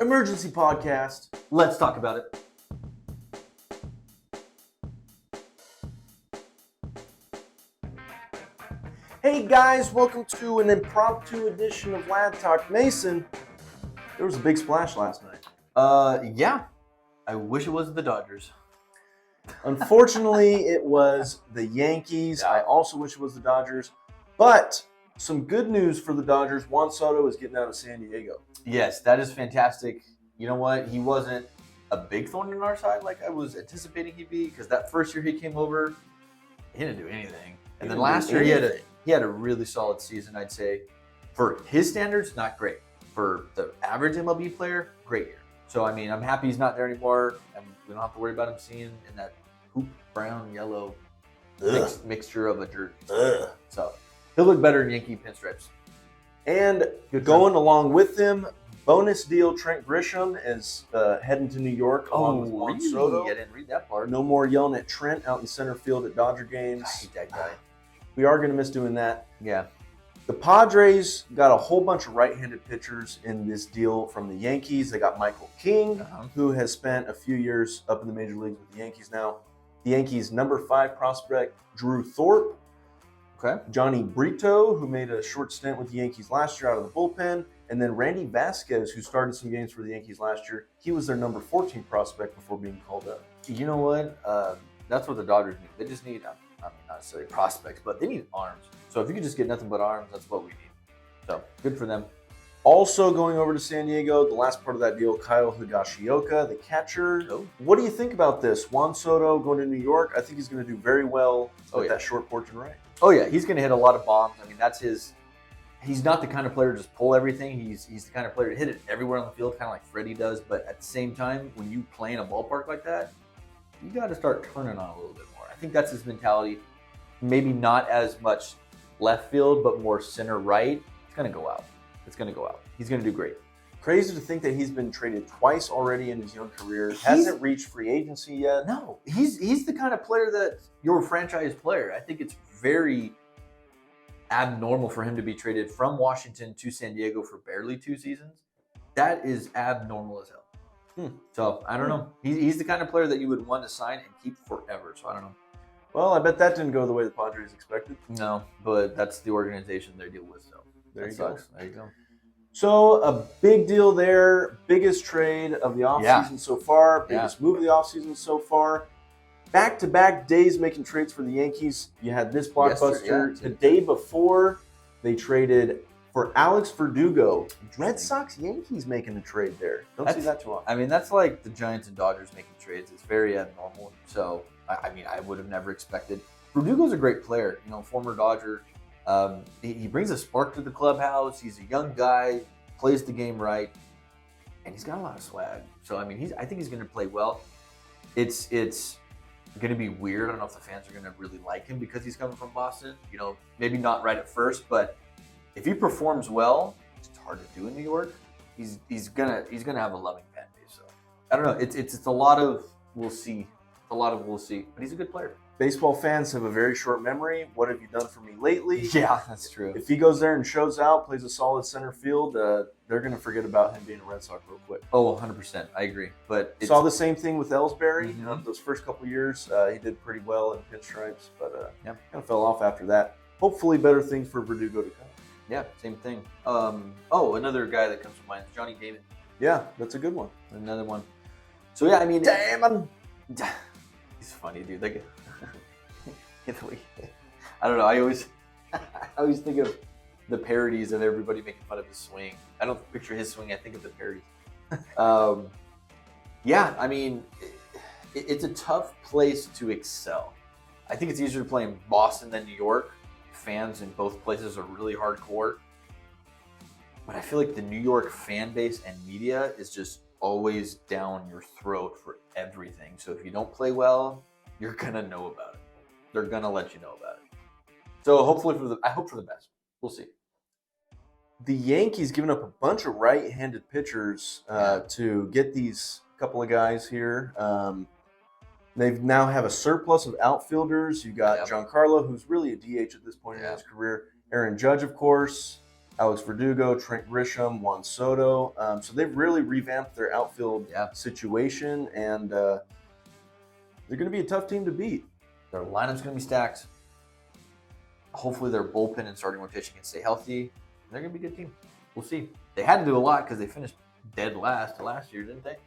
Emergency podcast. Let's talk about it. Hey guys, welcome to an impromptu edition of Lad Talk. Mason, there was a big splash last night. Yeah. I wish it was the Dodgers. Unfortunately, it was the Yankees. Yeah. I also wish it was the Dodgers. But some good news for the Dodgers. Juan Soto is getting out of San Diego. Yes, that is fantastic. You know what? He wasn't a big thorn in our side like I was anticipating he'd be, because that first year he came over, he didn't do anything. And then last year he had a really solid season, I'd say. For his standards, not great. For the average MLB player, great year. So, I mean, I'm happy he's not there anymore, and we don't have to worry about him seeing in that hoop brown, yellow mixture of a jersey. So, he'll look better in Yankee pinstripes. And going along with him, bonus deal, Trent Grisham is heading to New York along with Juan Soto. I didn't read that part. No more yelling at Trent out in center field at Dodger games. I hate that guy. We are going to miss doing that. Yeah. The Padres got a whole bunch of right-handed pitchers in this deal from the Yankees. They got Michael King, who has spent a few years up in the major leagues with the Yankees now. The Yankees' number 5 prospect, Drew Thorpe. Okay. Johnny Brito, who made a short stint with the Yankees last year out of the bullpen. And then Randy Vasquez, who started some games for the Yankees last year. He was their number 14 prospect before being called up. You know what? That's what the Dodgers need. They just need, not necessarily prospects, but they need arms. So if you could just get nothing but arms, that's what we need. So good for them. Also going over to San Diego, the last part of that deal, Kyle Higashioka, the catcher. Oh. What do you think about this? Juan Soto going to New York. I think he's going to do very well with that short porch and right. Oh, yeah. He's going to hit a lot of bombs. I mean, that's his – he's not the kind of player to just pull everything. He's the kind of player to hit it everywhere on the field, kind of like Freddie does. But at the same time, when you play in a ballpark like that, you got to start turning on a little bit more. I think that's his mentality. Maybe not as much left field, but more center right. It's going to go out. It's going to go out. He's going to do great. Crazy to think that he's been traded twice already in his young career. Hasn't reached free agency yet. No, he's the kind of player that your franchise player. I think it's very abnormal for him to be traded from Washington to San Diego for barely 2 seasons. That is abnormal as hell. So I don't know. He's the kind of player that you would want to sign and keep forever. So I don't know. Well, I bet that didn't go the way the Padres expected. No, but that's the organization they deal with. So there you go. There you go. So a big deal there. Biggest trade of the offseason so far. Biggest move of the offseason so far. Back-to-back days making trades for the Yankees. You had this blockbuster. The day before, they traded for Alex Verdugo. Red Sox, Yankees making a trade there. Don't see that too often. I mean, that's like the Giants and Dodgers making trades. It's very abnormal. So, I mean, I would have never expected. Verdugo's a great player, former Dodger. He brings a spark to the clubhouse. He's a young guy, plays the game right, and he's got a lot of swag. So, I mean, I think he's going to play well. It's going to be weird. I don't know if the fans are going to really like him because he's coming from Boston. Maybe not right at first, but if he performs well, it's hard to do in New York. He's gonna have a loving fan base. So I don't know. It's a lot of we'll see. But he's a good player. Baseball fans have a very short memory. What have you done for me lately? Yeah, that's true. If he goes there and shows out, plays a solid center field, they're going to forget about him being a Red Sox real quick. Oh, 100%. I agree. But saw the same thing with Ellsbury. Those first couple years, he did pretty well in pinstripes, but kind of fell off after that. Hopefully better things for Verdugo to come. Yeah, same thing. Another guy that comes to mind is Johnny Damon. Yeah, that's a good one. Another one. So, yeah, I mean... Damon! He's funny, dude. Like, I don't know. I always think of the parodies of everybody making fun of his swing. I don't picture his swing. I think of the parodies. Yeah, I mean, it's a tough place to excel. I think it's easier to play in Boston than New York. Fans in both places are really hardcore. But I feel like the New York fan base and media is just always down your throat for everything. So if you don't play well, you're going to know about it. They're going to let you know about it. So hopefully I hope for the best. We'll see. The Yankees giving up a bunch of right-handed pitchers to get these couple of guys here. They now have a surplus of outfielders. You got Giancarlo, who's really a DH at this point in his career. Aaron Judge, of course. Alex Verdugo, Trent Grisham, Juan Soto. So they've really revamped their outfield situation, and they're going to be a tough team to beat. Their lineup's going to be stacked. Hopefully their bullpen and starting rotation can stay healthy. They're going to be a good team. We'll see. They had to do a lot because they finished dead last year, didn't they?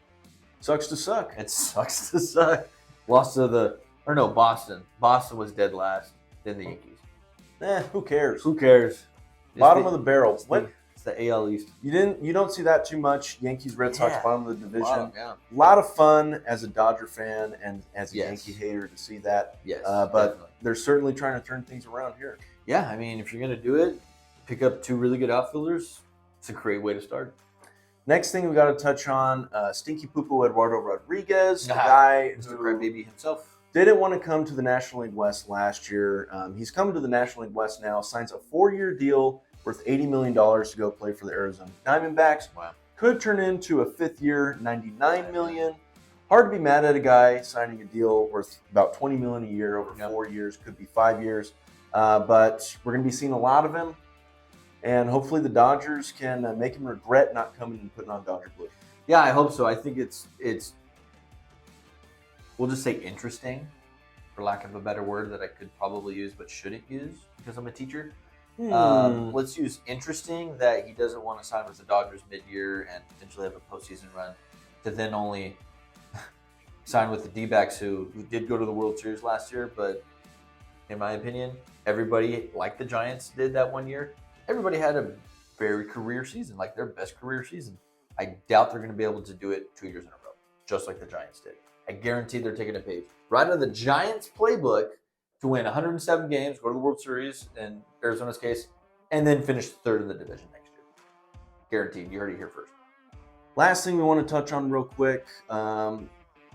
Sucks to suck. It sucks to suck. Lost to Boston. Boston was dead last, then the Yankees. Who cares? Who cares? Bottom of the barrel. It's the AL East. You don't see that too much. Yankees, Red Sox, bottom of the division. Yeah. A lot of fun as a Dodger fan and as a Yankee hater to see that. Yes, but definitely. They're certainly trying to turn things around here. Yeah, I mean, if you're going to do it, pick up 2 really good outfielders. It's a great way to start. Next thing we got to touch on, Stinky Poo Eduardo Rodriguez, the guy Mr. Crybaby himself. Didn't want to come to the National League West last year. He's come to the National League West now, signs a 4-year deal worth $80 million to go play for the Arizona Diamondbacks. Wow. Could turn into a 5th year, $99 million. Hard to be mad at a guy signing a deal worth about $20 million a year over 4 years, could be 5 years. But we're going to be seeing a lot of him. And hopefully the Dodgers can make him regret not coming and putting on Dodger blue. Yeah, I hope so. I think it's we'll just say interesting, for lack of a better word that I could probably use but shouldn't use because I'm a teacher. Let's use interesting that he doesn't want to sign with the Dodgers mid-year and potentially have a postseason run to then only sign with the D-backs who did go to the World Series last year. But in my opinion, everybody, like the Giants did that one year, everybody had a very career season, like their best career season. I doubt they're going to be able to do it 2 years in a row, just like the Giants did. I guarantee they're taking a page right out of the Giants' playbook to win 107 games, go to the World Series in Arizona's case, and then finish 3rd in the division next year. Guaranteed. You heard it here first. Last thing we want to touch on real quick,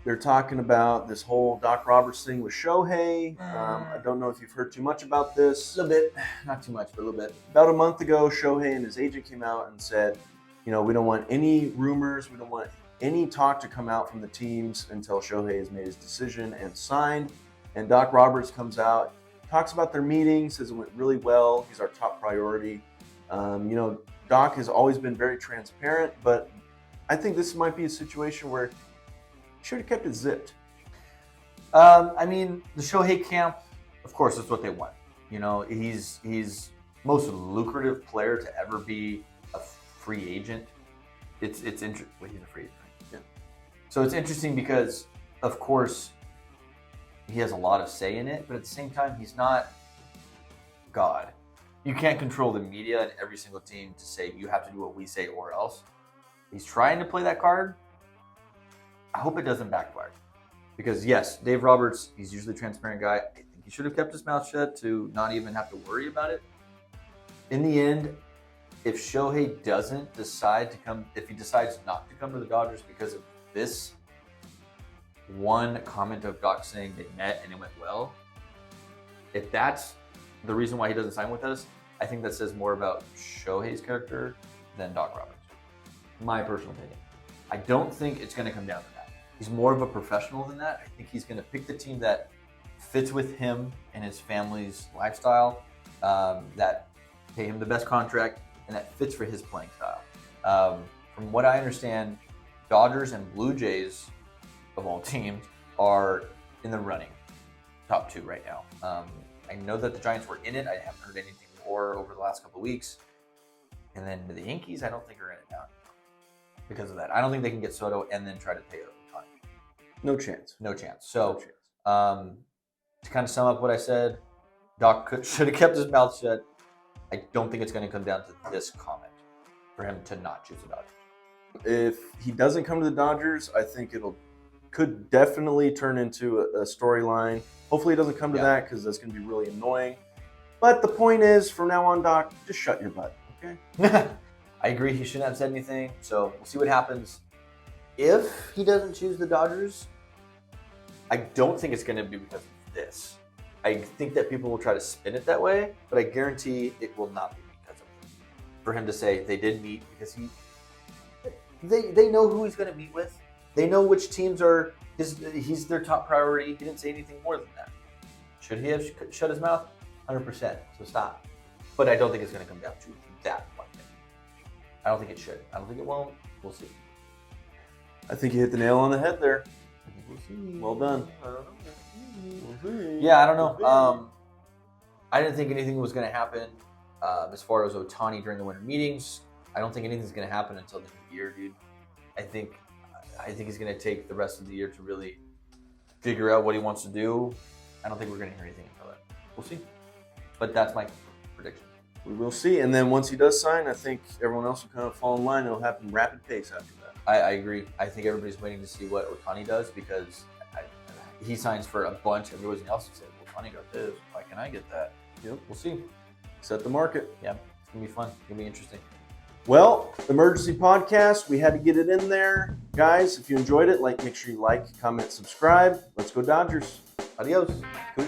they're talking about this whole Doc Roberts thing with Shohei. I don't know if you've heard too much about this. A little bit. Not too much, but a little bit. About a month ago, Shohei and his agent came out and said, we don't want any rumors, we don't want any talk to come out from the teams until Shohei has made his decision and signed. And Doc Roberts comes out, talks about their meeting, says it went really well. He's our top priority. Doc has always been very transparent, but I think this might be a situation where he should have kept it zipped. I mean, the Shohei camp, of course, is what they want. He's most lucrative player to ever be a free agent. It's interesting. Well, he's a free agent. Right? Yeah. So it's interesting because, of course, he has a lot of say in it, but at the same time, he's not God. You can't control the media and every single team to say you have to do what we say or else. He's trying to play that card. I hope it doesn't backfire. Because yes, Dave Roberts, he's usually a transparent guy. I think he should have kept his mouth shut to not even have to worry about it. In the end, if Shohei doesn't decide to come, if he decides not to come to the Dodgers because of this one comment of Doc saying they met and it went well, if that's the reason why he doesn't sign with us, I think that says more about Shohei's character than Doc Roberts. My personal opinion. I don't think it's going to come down to that. He's more of a professional than that. I think he's going to pick the team that fits with him and his family's lifestyle, that pay him the best contract, and that fits for his playing style. From what I understand, Dodgers and Blue Jays, of all teams, are in the running. Top 2 right now. I know that the Giants were in it. I haven't heard anything more over the last couple of weeks. And then the Yankees, I don't think are in it now because of that. I don't think they can get Soto and then try to pay Ohtani. No chance. So, to kind of sum up what I said, Doc should have kept his mouth shut. I don't think it's going to come down to this comment for him to not choose the Dodgers. If he doesn't come to the Dodgers, I think could definitely turn into a storyline. Hopefully it doesn't come to that because that's going to be really annoying. But the point is, from now on, Doc, just shut your butt, okay? I agree. He shouldn't have said anything. So we'll see what happens. If he doesn't choose the Dodgers, I don't think it's going to be because of this. I think that people will try to spin it that way, but I guarantee it will not be because of it. For him to say they did meet because they know who he's going to meet with. They know which teams are he's their top priority. He didn't say anything more than that. Should he have shut his mouth? 100%. So stop. But I don't think it's going to come down to that one. I don't think it should. I don't think it won't. We'll see. I think you hit the nail on the head there. We'll see. Well done. Yeah, I don't know. I didn't think anything was going to happen as far as Ohtani during the winter meetings. I don't think anything's going to happen until the new year, dude. I think he's going to take the rest of the year to really figure out what he wants to do. I don't think we're going to hear anything until then. We'll see. But that's my prediction. We will see. And then once he does sign, I think everyone else will kind of fall in line. It'll happen rapid pace after that. I agree. I think everybody's waiting to see what Ohtani does because he signs for a bunch. Everybody else will say, Ohtani got this. Why can't I get that? Yep. We'll see. Set the market. Yeah. It's going to be fun. It's going to be interesting. Well, emergency podcast. We had to get it in there. Guys, if you enjoyed it, make sure you like, comment, subscribe. Let's go Dodgers. Adios. Cool.